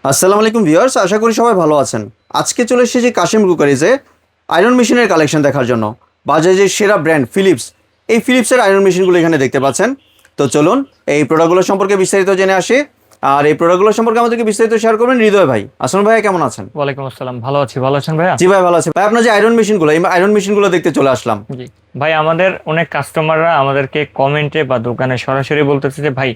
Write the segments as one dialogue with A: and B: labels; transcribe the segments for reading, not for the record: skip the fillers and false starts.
A: আসসালামু আলাইকুম ভিউয়ার্স, আশা করি সবাই ভালো আছেন। আজকে চলে এসেছি কাশিম কুকারিজে আয়রন মেশিনের কালেকশন দেখার জন্য। বাজাজের সেরা ব্র্যান্ড ফিলিপস, এই ফিলিপসের আয়রন মেশিনগুলো এখানে দেখতে পাচ্ছেন। তো চলুন এই প্রোডাক্টগুলো সম্পর্কে বিস্তারিত জেনে আসি। আর এই প্রোডাক্টগুলো সম্পর্কে আমাদেরকে বিস্তারিত শেয়ার করবেন হৃদয় ভাই। আসলাম ভাই, কেমন আছেন?
B: ওয়ালাইকুম আসসালাম, ভালো আছি। ভালো আছেন ভাইয়া?
A: জি ভাই, ভালো আছি ভাই। আপনার যে আয়রন মেশিনগুলো, এই আয়রন মেশিনগুলো দেখতে চলে আসলাম।
B: জি ভাই, আমাদের অনেক কাস্টমাররা আমাদেরকে কমেন্টে বা দোকানে সরাসরি বলতেছে যে ভাই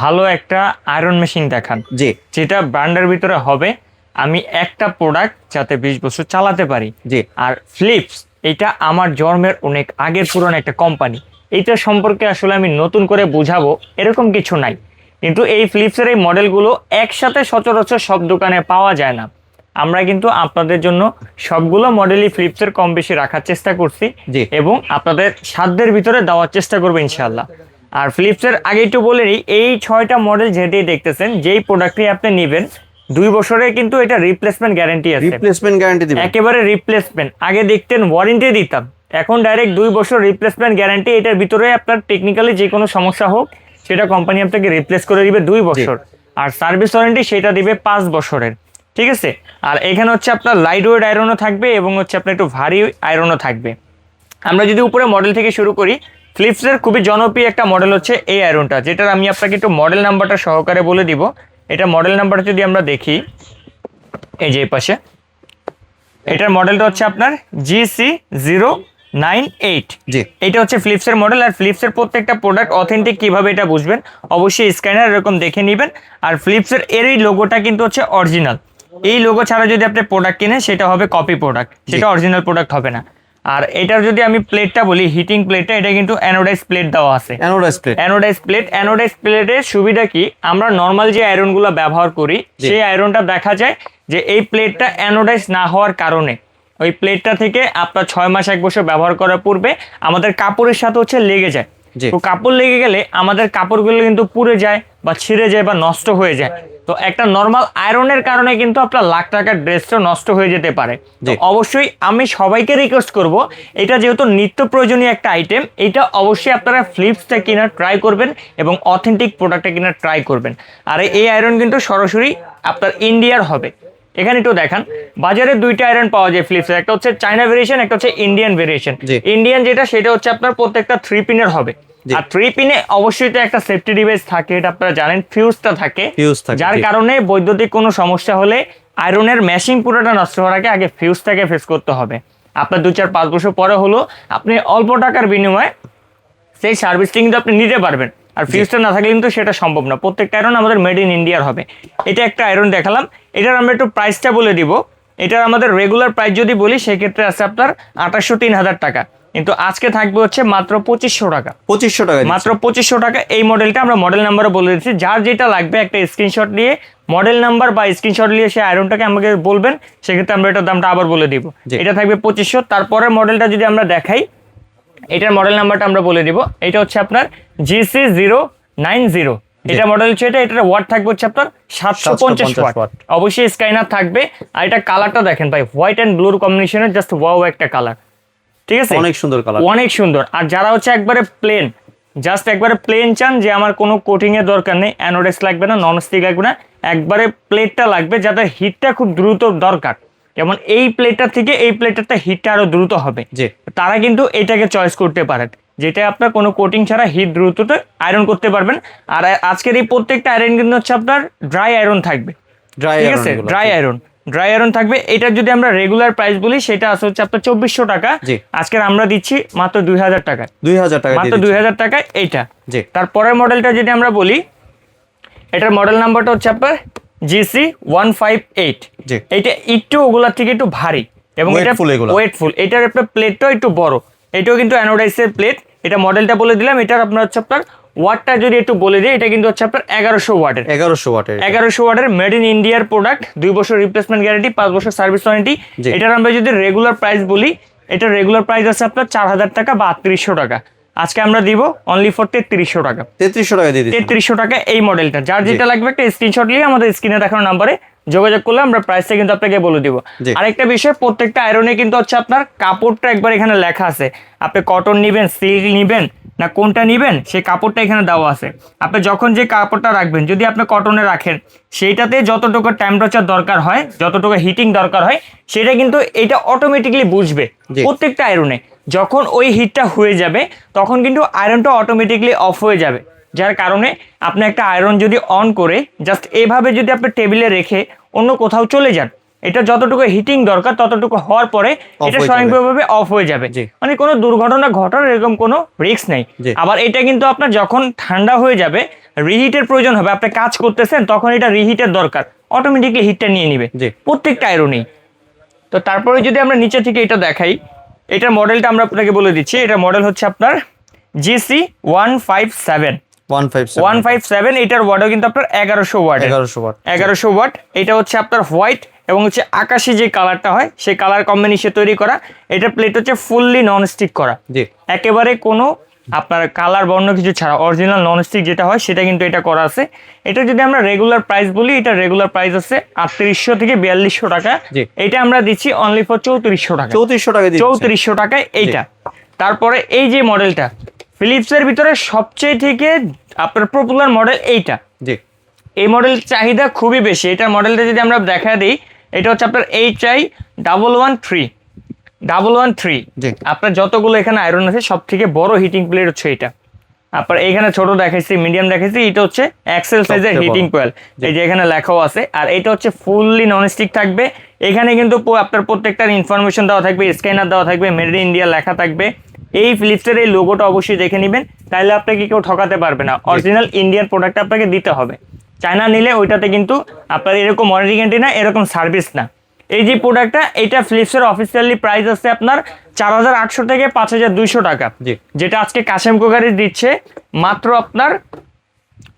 B: ভালো একটা আয়রন মেশিন দেখান,
A: জি
B: যেটা ব্র্যান্ডের ভিতরে হবে, আমি একটা প্রোডাক্ট যাতে 20 বছর চালাতে পারি।
A: জি
B: আর ফিলিপস এটা আমার জন্মের অনেক আগের পুরনো একটা কোম্পানি, এইটা সম্পর্কে আসলে আমি নতুন করে বুঝাবো এরকম কিছু নাই। কিন্তু এই ফিলিপসের এই মডেলগুলো একসাথে সচরাচর সব দোকানে পাওয়া যায় না। আমরা কিন্তু আপনাদের জন্য সবগুলো মডেলই ফিলিপসের কম বেশি রাখার চেষ্টা করছি
A: জি
B: এবং আপনাদের সাধ্যের ভিতরে দেওয়ার চেষ্টা করবো ইনশাল্লাহ। আর ফিলিপসের আগে একটু বলে নিই, এই 6টা মডেল যেটাই দেখতেছেন, যেই প্রোডাক্টটি আপনি নেবেন 2 বছরের কিন্তু এটা রিপ্লেসমেন্ট গ্যারান্টি আছে।
A: রিপ্লেসমেন্ট গ্যারান্টি দিবেন?
B: একেবারে রিপ্লেসমেন্ট। আগে দেখতেন ওয়ারেন্টি দিতাম, এখন ডাইরেক্ট 2 বছর রিপ্লেসমেন্ট গ্যারান্টি। এটার ভিতরে আপনার টেকনিক্যালি যে কোনো সমস্যা হোক সেটা কোম্পানি আপনাকে রিপ্লেস করে দিবে 2 বছর। আর সার্ভিস ওয়ারেন্টি সেটা দিবে 5 বছরের। ঠিক আছে। আর এখানে হচ্ছে আপনার লাইট ওয়েট আয়রনও থাকবে এবং হচ্ছে আপনার একটু ভারী আয়রনও থাকবে। আমরা যদি উপরে মডেল থেকে শুরু করি, ফিলিপসের খুবই জনপ্রিয় একটা মডেল হচ্ছে এই আয়রনটা, যেটার আমি আপনাকে একটু মডেল নাম্বারটা সহকারে বলে দিব। এটা মডেল নাম্বারটা যদি আমরা দেখি, এই যে পাশে, এটার মডেলটা হচ্ছে আপনার GC098।
A: জি
B: এটা হচ্ছে ফিলিপসের মডেল। আর ফিলিপসের প্রত্যেকটা প্রোডাক্ট অথেন্টিক কিভাবে এটা বুঝবেন, অবশ্যই স্ক্যানার এরকম দেখে নেবেন। আর ফিলিপসের এই লোগোটা কিন্তু হচ্ছে অরিজিনাল। এই লোগো ছাড়া যদি আপনি প্রোডাক্ট কিনেন সেটা হবে কপি প্রোডাক্ট, সেটা অরিজিনাল প্রোডাক্ট হবে না। আর এটার যদি আমি প্লেটটা বলি, হিটিং প্লেটটা, এটা কিন্তু অ্যানোডাইজ প্লেট দেওয়া আছে। অ্যানোডাইজ প্লেটের সুবিধা কি, আমরা নর্মাল যে আয়রনগুলো ব্যবহার করি সেই আয়রনটা দেখা যায় যে এই প্লেটটা অ্যানোডাইজ না হওয়ার কারণে ওই প্লেটটা থেকে আপনার 6 মাস 1 বছর ব্যবহার করার পূর্বে আমাদের কাপড়ের সাথে হচ্ছে লেগে যায়। তো কাপড় লেগে গেলে আমাদের কাপড়গুলো কিন্তু পুড়ে যায় বা ছিঁড়ে যায় বা নষ্ট হয়ে যায়। তো একটা নর্মাল আয়রনের কারণে কিন্তু আপনার লাখ টাকার ড্রেসটা নষ্ট হয়ে যেতে পারে। তো অবশ্যই আমি সবাইকে রিকোয়েস্ট করব, এটা যেহেতু নিত্য প্রয়োজনীয় একটা আইটেম, এটা অবশ্যই আপনারা ফিলিপসটা কেনার ট্রাই করবেন এবং অথেন্টিক প্রোডাক্টটা কেনার ট্রাই করবেন। আর এই আয়রন কিন্তু সরাসরি আপনার ইন্ডিয়ার হবে। এখানে একটু দেখান, বাজারে 2টা আয়রন পাওয়া যায় ফিলিপসের, একটা হচ্ছে চায়না ভেরিয়েশন, একটা হচ্ছে ইন্ডিয়ান ভেরিয়েশন। ইন্ডিয়ান যেটা, সেটা হচ্ছে আপনার প্রত্যেকটা 3 পিনের হবে। আর 3 পিনে অবশ্যই তো একটা সেফটি ডিভাইস থাকে, এটা আপনারা জানেন, ফিউজটা থাকে। যার কারণে বৈদ্যুতিক কোনো সমস্যা হলে আয়রনের মেশিন পুরোটা নষ্ট হওয়ার আগে ফিউজটাকে ফেস করতে হবে। আপনার 2-4-5 বছর পরে হলো আপনি অল্প টাকার বিনিময়ে সেই সার্ভিসটা কিন্তু আপনি নিতে পারবেন। আর ফিউজটা না থাকলে কিন্তু সেটা সম্ভব না। প্রত্যেকটা আয়রন আমাদের মেড ইন ইন্ডিয়ার হবে। এটা একটা আয়রন দেখালাম, এটার আমরা একটু প্রাইসটা বলে দিব। এটার আমাদের রেগুলার প্রাইস যদি বলি সেক্ষেত্রে আছে আপনার 2803,000 টাকা, কিন্তু আজকে থাকবে হচ্ছে মাত্র 2500 টাকা।
A: 2500 টাকা,
B: মাত্র 2500 টাকা। এই মডেলটা আমরা মডেল নাম্বারও বলে দিচ্ছি, যার যেটা লাগবে একটা স্ক্রিনশট নিয়ে মডেল নাম্বার বা স্ক্রিনশট নিয়ে সেই আয়রনটাকে আমাকে বলবেন, সেক্ষেত্রে আমরা এটার দামটা আবার বলে দিব। এটা থাকবে 2500। তারপরের মডেলটা যদি আমরা দেখাই, এটার মডেল নাম্বারটা আমরা বলে দিব। এটা হচ্ছে আপনার GC090। এটা মডেল হচ্ছে এটার ওয়াট থাকবে হচ্ছে আপনার 750 ওয়াট। অবশ্যই স্ক্যানার থাকবে। আর এটা কালারটা দেখেন ভাই, হোয়াইট এন্ড ব্লুর কম্বিনেশনের জাস্ট ওয়াও একটা কালার। ঠিক আছে,
A: অনেক সুন্দর কালার,
B: অনেক সুন্দর। আর যারা হচ্ছে একবারে প্লেন, জাস্ট একবারে প্লেন চান, যে আমার কোনো কোটিং এর দরকার নেই, অ্যানোডেক্স লাগবে না, নন স্টিক লাগবে না, একবারে প্লেটটা লাগবে যাতে হিটটা খুব দ্রুত দরকার, যেমন এই প্লেটটা থেকে এই প্লেটটা হিটটা আরো দ্রুত হবে, তারা কিন্তু এটাকে চয়েস করতে পারেন, যেটা আপনার কোনো কোটিং ছাড়া হিট দ্রুত আয়রন করতে পারবেন। আর আজকের এই প্রত্যেকটা আয়রন কিন্তু হচ্ছে আপনার ড্রাই আয়রন থাকবে। ঠিক আছে, ড্রাই আয়রন থাকবে। এটার যদি আমরা রেগুলার প্রাইস বলি, সেটা আছে হচ্ছে আপনার 2400 টাকা। আজকের আমরা দিচ্ছি মাত্র 2000 টাকা, মাত্র 2000 টাকায় এইটা। তারপরের মডেলটা যদি আমরা বলি, এটার মডেল নাম্বারটা হচ্ছে আপনার GC158। এটা একটু ওগুলার থেকে একটু ভারী এবং এটা ওয়েটফুল। এটার আপনার প্লেটটাও একটু বড়, এটাও কিন্তু অ্যানোডাইজের প্লেট। এটা মডেলটা বলে দিলাম। এটার আপনার হচ্ছে আপনার ওয়াটটা যদি একটু বলে দিই, এটা কিন্তু হচ্ছে আপনার 1100 ওয়াটের মেড ইন ইন্ডিয়ার প্রোডাক্ট। 2 বছর রিপ্লেসমেন্ট গ্যারান্টি, 5 বছর সার্ভিস ওয়ারেন্টি। এটার আমরা যদি রেগুলার প্রাইস বলি, এটার রেগুলার প্রাইস আছে আপনার 4000 টাকা বা 3800 টাকা। আজকে আমরা দিব অনলি ফর 3300 টাকা। 3300 টাকা এই মডেলটা। যার যেটা লাগবে একটা স্ক্রিনশট নিয়ে আমাদের স্ক্রিনে দেখানো নাম্বারে যোগাযোগ করলে আমরা প্রাইসটা কিন্তু আপনাকে বলে দিব। আরেকটা বিষয়, প্রত্যেকটা আয়রনে কিন্তু হচ্ছে আপনার কাপড়টা একবার এখানে লেখা আছে, আপনি কটন নিবেন, সিল্ক নিবেন না কোনটা নেবেন সেই কাপড়টা এখানে দেওয়া আছে। আপনি যখন যে কাপড়টা রাখবেন, যদি আপনি কটনে রাখেন সেইটাতে যতটুকু টেম্পারেচার দরকার হয়, যতটুকু হিটিং দরকার হয়, সেটা কিন্তু এটা অটোমেটিকলি বুঝবে
A: জি।
B: প্রত্যেকটা আয়রনে। যখন ওই হিটটা হয়ে যাবে তখন কিন্তু আয়রনটা অটোমেটিকলি অফ হয়ে যাবে, যার কারণে আপনি একটা আয়রন যদি অন করে জাস্ট এভাবে যদি আপনি টেবিলে রেখে অন্য কোথাও চলে যান, এটা যতটুকু হিটিং দরকার ততটুকু হওয়ার পরে এটা
A: হয়ে যাবে।
B: স্বয়ংক্রিয়ভাবে অফ হয়ে যাবে।
A: জি।
B: মানে কোনো দুর্ঘটনা ঘটার এরকম কোনো রিস্ক নেই।
A: জি।
B: আবার এটা কিন্তু আপনার যখন ঠান্ডা হয়ে যাবে, রিহিটের প্রয়োজন হবে, আপনি কাজ করতেছেন তখন এটা রিহিটের দরকার, অটোমেটিকলি হিটটা নিয়ে নিবে
A: জি।
B: প্রত্যেকটা আয়রনেই। তো তারপরে যদি আমরা নিচে থেকে এটা দেখাই, এটার মডেলটা আমরা আপনাকে বলে দিচ্ছি। এটা মডেল হচ্ছে আপনার GC 157 157। এটার ওয়াটও কিন্তু আপনার 1100 ওয়াট।
A: 1100 ওয়াট।
B: 1100 ওয়াট। এটা হচ্ছে আপনার হোয়াইট এবং হচ্ছে আকাশি যে কালারটা হয় সেই কালার কম্বিনেশন তৈরি করা। এটা প্লেট হচ্ছে ফুললি নন স্টিক করা,
A: জি।
B: একেবারে কোনো আপনার কালার বর্ণ কিছু ছাড়া অরিজিনাল নন স্টিক যেটা হয় সেটা কিন্তু এটা করা আছে। এটা যদি আমরা রেগুলার প্রাইস বলি, এটা রেগুলার প্রাইস আছে 3800 থেকে 4200 টাকা।
A: জি।
B: এটা আমরা দিচ্ছি অনলি ফর 3400 টাকা।
A: 3400 টাকা দিচ্ছেন।
B: 3400 টাকায় এইটা। তারপরে এই যে মডেলটা ফিলিপসের ভিতরে সবচেয়ে থেকে আপনার পপুলার মডেল এইটা।
A: জি।
B: এই মডেল চাহিদা খুবই বেশি। এটা মডেলটা যদি আমরা দেখা দিই, এটা হচ্ছে আপনার HI 113
A: জি।
B: আপনার যতগুলো এখানে আয়রন আছে সব থেকে বড় হিটিং প্লেট হচ্ছে এটা। আপনার এখানে ছোট দেখাইছি, মিডিয়াম দেখাইছি, এটা হচ্ছে এক্সেল সাইজের
A: সবচেয়ে
B: হিটিং
A: বড়।
B: কয়েল, এই যে এখানে লেখাও আছে। আর এটা হচ্ছে ফুললি ননস্টিক থাকবে। এখানে কিন্তু আপনার প্রত্যেকটার ইনফরমেশন দেওয়া থাকবে, স্ক্যানার দেওয়া থাকবে, মেড ইন ইন্ডিয়া লেখা থাকবে। এই ফিলিপসের এই লোগোটা অবশ্যই দেখে নেবেন, তাহলে আপনাকে কেউ ঠকাতে পারবে না। অরিজিনাল ইন্ডিয়ান প্রোডাক্ট আপনাকে দিতে হবে। চায়না নিলে ওইটাতে কিন্তু আপনার এরকম ওয়ারেন্টি গ্যারান্টি না, এরকম সার্ভিস না। এই যে প্রোডাক্টটা, এটা ফিলিপসের অফিসিয়ালি প্রাইস আছে আপনার 4800 থেকে 5200 টাকা,
A: জি।
B: যেটা আজকে কাশেম কুকারি দিচ্ছে মাত্র আপনার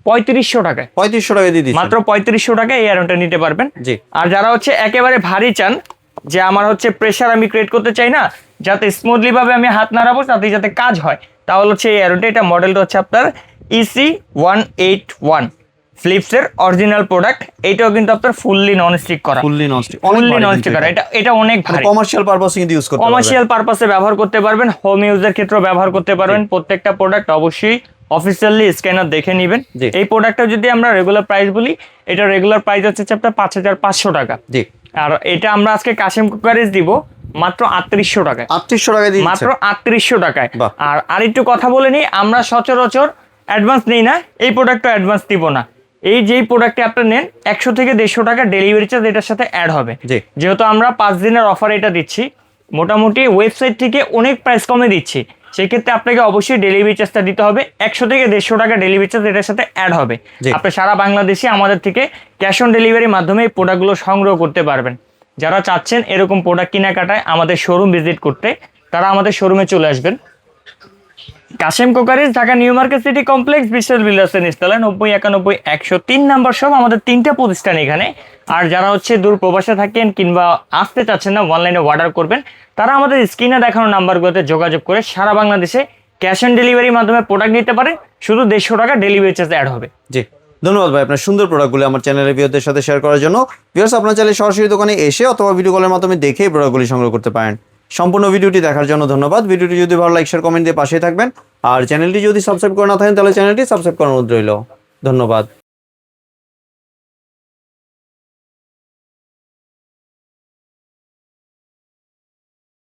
B: 3500 টাকায়।
A: 3500 টাকা দিয়ে দিচ্ছেন।
B: মাত্র 3500 টাকায় এই আয়রনটা নিতে পারবেন।
A: জি।
B: আর যারা হচ্ছে একেবারে ভারী চান, যে আমার হচ্ছে প্রেসার আমি ক্রিয়েট করতে চাই না, যাতে স্মুথলি ভাবে আমি হাত নাড়াবো তাতে যাতে কাজ হয়, তাহলে হচ্ছে এই আয়রনটা। এটা মডেলটা হচ্ছে আপনার EC 181 ফিলিপসের অরিজিনাল প্রোডাক্ট। এটাও কিন্তু আপনার ফুললি নন স্টিক করা,
A: fully nonstick.
B: Fully non stick করা। এটা অনেক ভারী,
A: কমার্শিয়াল পারপাসে কিন্তু ইউজ করতে পারবেন।
B: কমার্শিয়াল পারপাসে ব্যবহার করতে পারবেন, হোম ইউজের ক্ষেত্রেও ব্যবহার করতে পারবেন। প্রত্যেকটা প্রোডাক্ট অবশ্যই অফিসিয়ালি স্ক্যানার দেখে নেবেন।
A: জি।
B: এই প্রোডাক্টটা যদি আমরা রেগুলার প্রাইস বলি, এটা রেগুলার প্রাইস হচ্ছে আপনার 5500 টাকা।
A: জি।
B: আর এটা আমরা আজকে কাশেম কুকারিজ দিব মাত্র 3800 টাকায়।
A: 3800 টাকা দিয়ে
B: মাত্র
A: দিচ্ছেন।
B: 3800 টাকায়।
A: বাহ।
B: আর আরেকটু কথা বলে নিই, আমরা সচরাচর অ্যাডভান্স নেই না, এই প্রোডাক্টটা অ্যাডভান্স দিব না। এই যেই প্রোডাক্টে আপনি নেন 100 থেকে 150 টাকা ডেলিভারি চার্জ এটার সাথে অ্যাড হবে।
A: জি।
B: যেহেতু আমরা 5 দিনের অফার এটা দিচ্ছি, মোটামুটি ওয়েবসাইট থেকে অনেক প্রাইস কমে দিচ্ছি, সেক্ষেত্রে আপনাকে অবশ্যই ডেলিভারি চার্জটা দিতে হবে। 100 থেকে 150 টাকা ডেলিভারি চার্জ এটার সাথে অ্যাড হবে।
A: জি।
B: আপনি সারা বাংলাদেশে আমাদের থেকে ক্যাশ অন ডেলিভারির মাধ্যমে এই প্রোডাক্টগুলো সংগ্রহ করতে পারবেন। যারা চাচ্ছেন এরকম প্রোডাক্ট কেনাকাটায় আমাদের শোরুম ভিজিট করতে, তারা আমাদের শোরুমে চলে আসবেন। Kashem cookeries, Dhaka new market city complex, বিশাল বিলাসের নিচতলা 9091 103 নাম্বার সব আমাদের 3টা প্রতিষ্ঠান এখানে। আর যারা হচ্ছে দূর প্রবাসে থাকেন কিংবা আসতে চাচ্ছেন না, অনলাইনে অর্ডার করবেন, তারা আমাদের স্ক্রিনে দেখানো নাম্বারগুলোতে যোগাযোগ করে সারা বাংলাদেশে ক্যাশ অন ডেলিভারির মাধ্যমে প্রোডাক্ট নিতে পারেন। শুধু 150 টাকা ডেলিভারি চার্জ অ্যাড হবে।
A: জি। ধন্যবাদ ভাই আপনার সুন্দর প্রোডাক্টগুলো আমার চ্যানেলের ভিউয়ারদের সাথে শেয়ার করার জন্য। ভিউয়ার্স, আপনার চাইলে সরাসরি দোকানে এসে অথবা ভিডিও কলের মাধ্যমে দেখে এই প্রোডাক্টগুলি সংগ্রহ করতে পারেন। সম্পূর্ণ ভিডিওটি দেখার জন্য ধন্যবাদ। ভিডিওটি যদি ভালো লাইক শেয়ার কমেন্ট দিয়ে পাশে থাকবেন। আর চ্যানেলটি যদি সাবস্ক্রাইব করে না থাকেন তাহলে চ্যানেলটি সাবস্ক্রাইব করার অনুরোধ রইল। ধন্যবাদ।